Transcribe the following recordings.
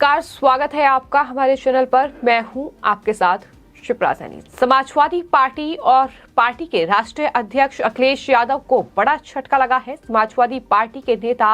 नमस्कार, स्वागत है आपका हमारे चैनल पर। मैं हूं आपके साथ शिप्रा सैनी। समाजवादी पार्टी और पार्टी के राष्ट्रीय अध्यक्ष अखिलेश यादव को बड़ा झटका लगा है। समाजवादी पार्टी के नेता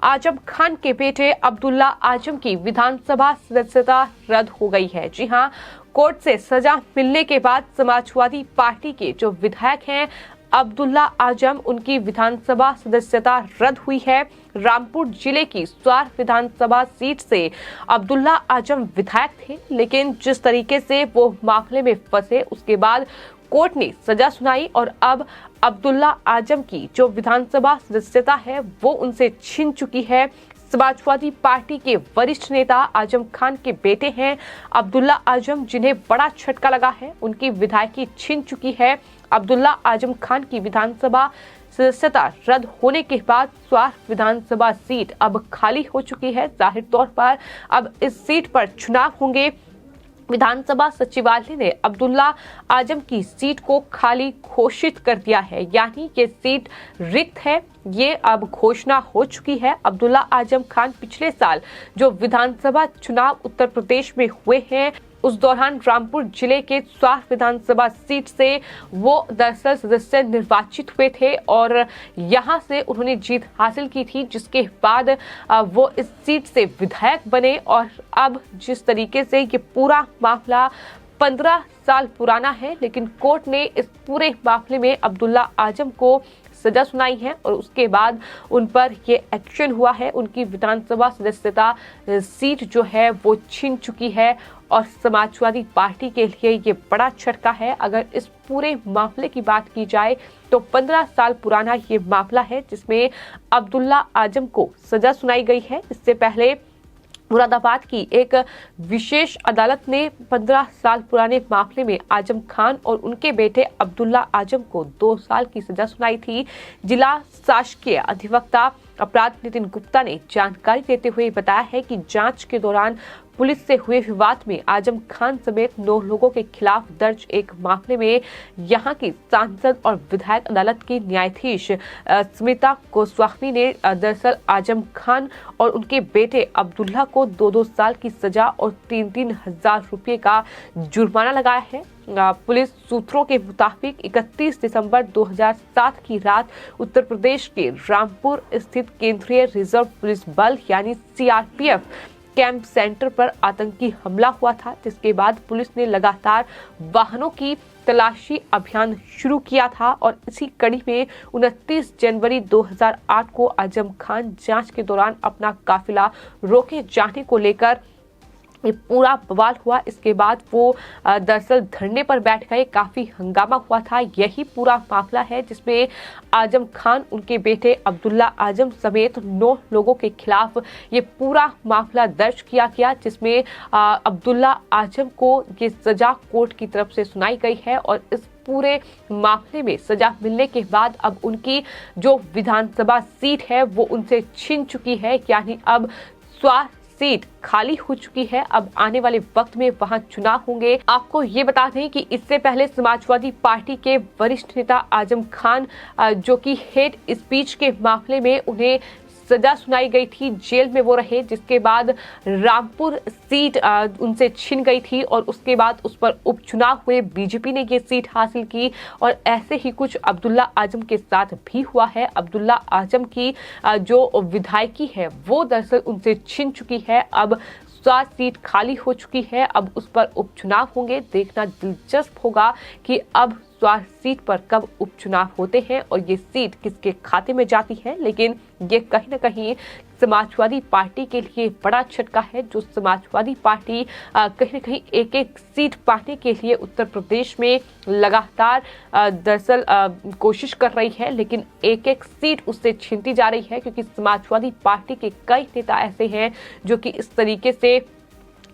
आजम खान के बेटे अब्दुल्ला आजम की विधानसभा सदस्यता रद्द हो गई है। जी हां, कोर्ट से सजा मिलने के बाद समाजवादी पार्टी के जो विधायक हैं अब्दुल्ला आजम, उनकी विधानसभा सदस्यता रद्द हुई है। रामपुर जिले की स्वार विधानसभा सीट से अब्दुल्ला आजम विधायक थे, लेकिन जिस तरीके से वो मामले में फंसे उसके बाद कोर्ट ने सजा सुनाई और अब अब्दुल्ला आजम की जो विधानसभा सदस्यता है वो उनसे छिन चुकी है। समाजवादी पार्टी के वरिष्ठ नेता आजम खान के बेटे हैं अब्दुल्ला आजम, जिन्हें बड़ा झटका लगा है। उनकी विधायकी छिन चुकी है। अब्दुल्ला आजम खान की विधानसभा सदस्यता रद्द होने के बाद स्वार विधानसभा सीट अब खाली हो चुकी है। जाहिर तौर पर अब इस सीट पर चुनाव होंगे। विधानसभा सचिवालय ने अब्दुल्ला आजम की सीट को खाली घोषित कर दिया है, यानी ये सीट रिक्त है। ये अब घोषणा हो चुकी है। अब्दुल्ला आजम खान पिछले साल जो विधानसभा चुनाव उत्तर प्रदेश में हुए हैं, उस दौरान रामपुर जिले के स्वार विधानसभा सीट से वो दरअसल सदस्य निर्वाचित हुए थे और यहां से उन्होंने जीत हासिल की थी, जिसके बाद वो इस सीट से विधायक बने। और अब जिस तरीके से ये पूरा मामला 15 साल पुराना है, लेकिन कोर्ट ने इस पूरे मामले में अब्दुल्ला आजम को सजा सुनाई है और उसके बाद उन पर ये एक्शन हुआ है। उनकी विधानसभा सदस्यता सीट जो है वो छीन चुकी है और समाजवादी पार्टी के लिए ये बड़ा झटका है। अगर इस पूरे मामले की बात की जाए तो 15 साल पुराना ये मामला है, जिसमें अब्दुल्ला आजम को सजा सुनाई गई है। इससे पहले मुरादाबाद की एक विशेष अदालत ने 15 साल पुराने मामले में आजम खान और उनके बेटे अब्दुल्ला आजम को 2 साल की सजा सुनाई थी। जिला शासकीय अधिवक्ता अपराध नितिन गुप्ता ने जानकारी देते हुए बताया है कि जांच के दौरान पुलिस से हुए विवाद में आजम खान समेत 9 लोगों के खिलाफ दर्ज एक मामले में यहां की सांसद और विधायक अदालत की न्यायाधीश स्मिता गोस्वामी ने दरअसल आजम खान और उनके बेटे अब्दुल्ला को 2-2 साल की सजा और 3-3 हजार रुपये का जुर्माना लगाया है। पुलिस सूत्रों के मुताबिक 31 दिसंबर 2007 की रात उत्तर प्रदेश के रामपुर स्थित केंद्रीय रिजर्व पुलिस बल यानी सीआरपीएफ कैंप सेंटर पर आतंकी हमला हुआ था, जिसके बाद पुलिस ने लगातार वाहनों की तलाशी अभियान शुरू किया था और इसी कड़ी में 29 जनवरी 2008 को आजम खान जांच के दौरान अपना काफिला रोके जाने को लेकर ये पूरा बवाल हुआ। इसके बाद वो दरअसल धरने पर बैठ गए, काफी हंगामा हुआ था। यही पूरा मामला है जिसमें आजम खान, उनके बेटे अब्दुल्ला आजम समेत 9 लोगों के खिलाफ ये पूरा मामला दर्ज किया गया, जिसमें अब्दुल्ला आजम को ये सजा कोर्ट की तरफ से सुनाई गई है और इस पूरे मामले में सजा मिलने के बाद अब उनकी जो विधानसभा सीट है वो उनसे छिन चुकी है, यानी अब स्वार सीट खाली हो चुकी है। अब आने वाले वक्त में वहां चुनाव होंगे। आपको ये बता दें कि इससे पहले समाजवादी पार्टी के वरिष्ठ नेता आजम खान, जो कि हेट स्पीच के मामले में उन्हें सजा सुनाई गई थी, जेल में वो रहे, जिसके बाद रामपुर सीट उनसे छिन गई थी और उसके बाद उस पर उपचुनाव हुए। बीजेपी ने ये सीट हासिल की और ऐसे ही कुछ अब्दुल्ला आजम के साथ भी हुआ है। अब्दुल्ला आजम की जो विधायकी है वो दरअसल उनसे छिन चुकी है। अब स्वार सीट खाली हो चुकी है, अब उस पर उपचुनाव होंगे। देखना दिलचस्प होगा कि अब स्वार सीट पर कब उपचुनाव होते हैं और ये सीट किसके खाते में जाती है। लेकिन ये कहीं ना कहीं समाजवादी पार्टी के लिए बड़ा झटका है। जो समाजवादी पार्टी कहीं ना कहीं एक सीट पाने के लिए उत्तर प्रदेश में लगातार दरअसल कोशिश कर रही है, लेकिन एक सीट उससे छीनती जा रही है, क्योंकि समाजवादी पार्टी के कई नेता ऐसे हैं जो कि इस तरीके से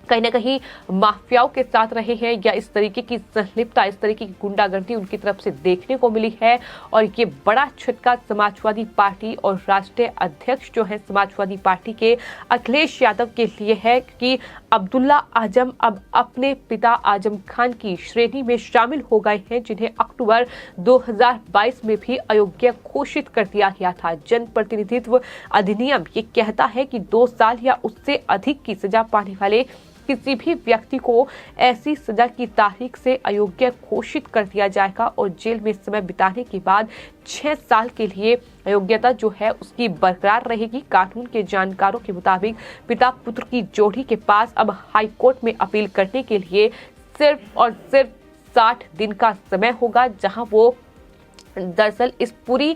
कहीं ना कहीं माफियाओं के साथ रहे हैं या इस तरीके की संलिप्तता, इस तरीके की गुंडागर्दी उनकी तरफ से देखने को मिली है। और ये बड़ा झटका समाजवादी पार्टी और राष्ट्रीय अध्यक्ष जो है समाजवादी पार्टी के अखिलेश यादव के लिए है, क्योंकि अब्दुल्ला आजम अब अपने पिता आजम खान की श्रेणी में शामिल हो गए हैं, जिन्हें अक्टूबर 2022 में भी अयोग्य घोषित कर दिया गया था। जनप्रतिनिधित्व अधिनियम ये कहता है कि 2 साल या उससे अधिक की सजा पाने वाले किसी भी व्यक्ति को ऐसी सजा की तारीख से अयोग्य घोषित कर दिया जाएगा और जेल में समय बिताने के बाद 6 साल के लिए अयोग्यता जो है उसकी बरकरार रहेगी। कानून के जानकारों के मुताबिक पिता पुत्र की जोड़ी के पास अब हाई कोर्ट में अपील करने के लिए सिर्फ और सिर्फ 60 दिन का समय होगा, जहां वो दरअसल इस पूरी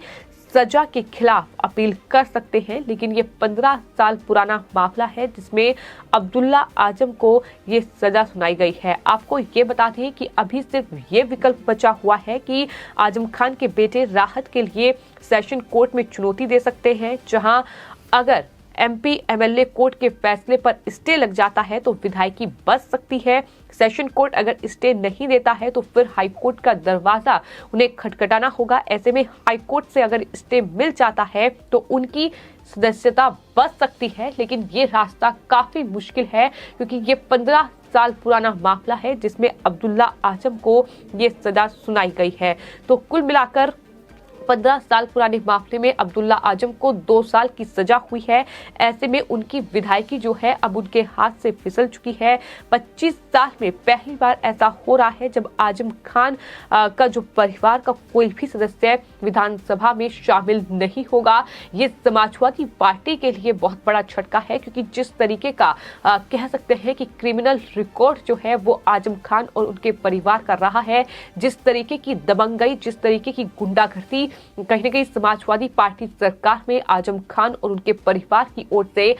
सजा के खिलाफ अपील कर सकते हैं। लेकिन ये 15 साल पुराना मामला है जिसमें अब्दुल्ला आजम को ये सजा सुनाई गई है। आपको ये बता दें कि अभी सिर्फ ये विकल्प बचा हुआ है कि आजम खान के बेटे राहत के लिए सेशन कोर्ट में चुनौती दे सकते हैं, जहां अगर एमपी एमएलए कोर्ट के फैसले पर स्टे लग जाता है तो विधायकी बच सकती है। सेशन कोर्ट अगर स्टे नहीं देता है तो फिर हाई कोर्ट का दरवाजा उन्हें खटखटाना होगा। ऐसे में हाई कोर्ट से अगर स्टे मिल जाता है तो उनकी सदस्यता बच सकती है, लेकिन ये रास्ता काफी मुश्किल है क्योंकि ये 15 साल पुराना मामला है जिसमें अब्दुल्ला आजम को ये सजा सुनाई गई है। तो कुल मिलाकर 15 साल पुराने मामले में अब्दुल्ला आजम को 2 साल की सजा हुई है। ऐसे में उनकी विधायकी जो है अब उनके हाथ से फिसल चुकी है। 25 साल में पहली बार ऐसा हो रहा है जब आजम खान का जो परिवार का कोई भी सदस्य विधानसभा में शामिल नहीं होगा। ये समाजवादी पार्टी के लिए बहुत बड़ा झटका है क्योंकि जिस तरीके का कह सकते हैं कि क्रिमिनल रिकॉर्ड जो है वो आजम खान और उनके परिवार का रहा है, जिस तरीके की दबंगई, जिस तरीके की गुंडागर्दी कहीं न कहीं समाजवादी पार्टी सरकार में आजम खान और उनके परिवार की ओर से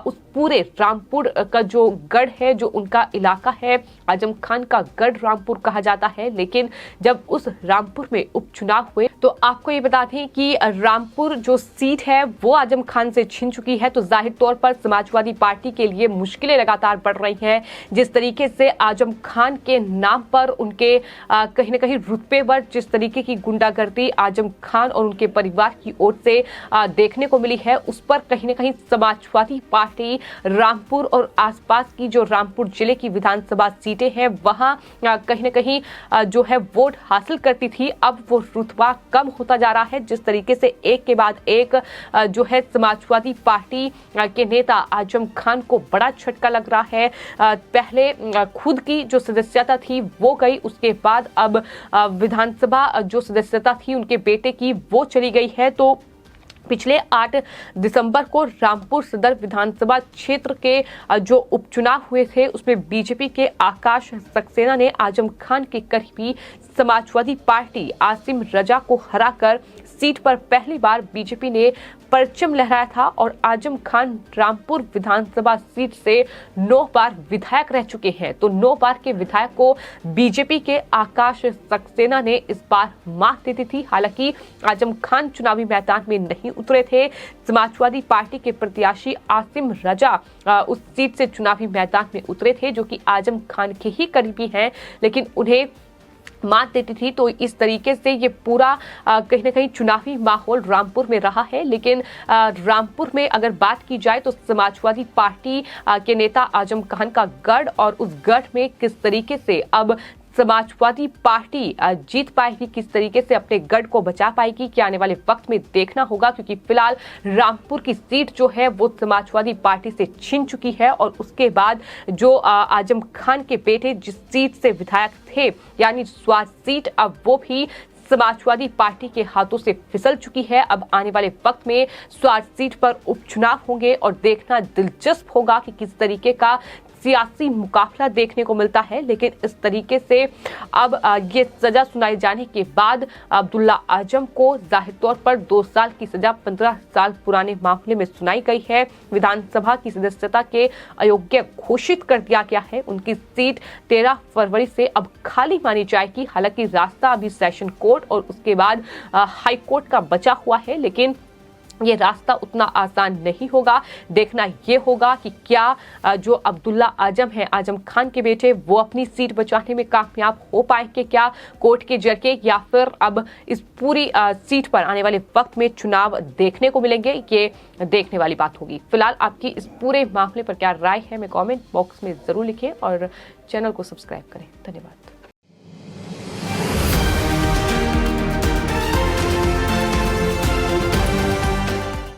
उस पूरे रामपुर का जो गढ़ है, जो उनका इलाका है, आजम खान का गढ़ रामपुर कहा जाता है। लेकिन जब उस रामपुर में उपचुनाव हुए तो आपको ये बता दें कि रामपुर जो सीट है वो आजम खान से छिन चुकी है। तो जाहिर तौर पर समाजवादी पार्टी के लिए मुश्किलें लगातार बढ़ रही हैं। जिस तरीके से आजम खान के नाम पर उनके कहीं न कहीं रुतबे पर जिस तरीके की गुंडागर्दी आजम खान और उनके परिवार की ओर से देखने को मिली है, उस पर कहीं न कहीं समाजवादी पार्टी रामपुर और आसपास की जो रामपुर जिले की विधानसभा सीटें हैं वहां कहीं न कहीं जो है वोट हासिल करती थी। अब वो रुतबा कम होता जा रहा है। जिस तरीके से एक के बाद एक जो है समाजवादी पार्टी के नेता आजम खान को बड़ा झटका लग रहा है। पहले खुद की जो सदस्यता थी वो गई, उसके बाद अब विधानसभा जो सदस्यता थी उनके बेटे की वो चली गई है। तो पिछले 8 दिसंबर को रामपुर सदर विधानसभा क्षेत्र के जो उपचुनाव हुए थे उसमें बीजेपी के आकाश सक्सेना ने आजम खान के करीबी समाजवादी पार्टी आसिम रजा को हराकर सीट पर पहली बार बीजेपी ने परचम लहराया था और आजम खान रामपुर विधानसभा सीट से 9 बार विधायक रह चुके हैं। तो 9 बार के विधायक को बीजेपी के आकाश सक्सेना ने इस बार मात दे दी थी। हालांकि आजम खान चुनावी मैदान में नहीं उतरे थे। समाजवादी पार्टी के प्रत्याशी आसिम रजा उस सीट से चुनावी मैदान में उतरे थे, जो कि आजम खान के ही करीबी हैं, लेकिन उन्हें मात देती थी। तो इस तरीके से ये पूरा कहीं ना कहीं चुनावी माहौल रामपुर में रहा है। लेकिन रामपुर में अगर बात की जाए तो समाजवादी पार्टी के नेता आजम खान का गढ़, और उस गढ़ में किस तरीके से अब समाजवादी पार्टी जीत पाएगी, किस तरीके से अपने गढ़ को बचा पाएगी, क्या आने वाले वक्त में देखना होगा। क्योंकि फिलहाल रामपुर की सीट जो है वो समाजवादी पार्टी से छीन चुकी है और उसके बाद जो आजम खान के बेटे जिस सीट से विधायक थे यानी स्वाद सीट, अब वो भी समाजवादी पार्टी के हाथों से फिसल चुकी है। अब आने वाले वक्त में स्वाद सीट पर उपचुनाव होंगे और देखना दिलचस्प होगा कि किस तरीके का सियासी मुकाबला देखने को मिलता है। लेकिन इस तरीके से अब ये सजा सुनाए जाने के बाद अब्दुल्ला आजम को जाहिर तौर पर 2 साल की सजा 15 साल पुराने मामले में सुनाई गई है। विधानसभा की सदस्यता के अयोग्य घोषित कर दिया गया है। उनकी सीट 13 फरवरी से अब खाली मानी जाएगी। हालांकि रास्ता अभी सेशन कोर्ट और उसके बाद हाई कोर्ट का बचा हुआ है, लेकिन ये रास्ता उतना आसान नहीं होगा। देखना ये होगा कि क्या जो अब्दुल्ला आजम है, आजम खान के बेटे, वो अपनी सीट बचाने में कामयाब हो पाएंगे क्या कोर्ट के जरिए, या फिर अब इस पूरी सीट पर आने वाले वक्त में चुनाव देखने को मिलेंगे, ये देखने वाली बात होगी। फिलहाल आपकी इस पूरे मामले पर क्या राय है, मैं कमेंट बॉक्स में जरूर लिखें और चैनल को सब्सक्राइब करें। धन्यवाद।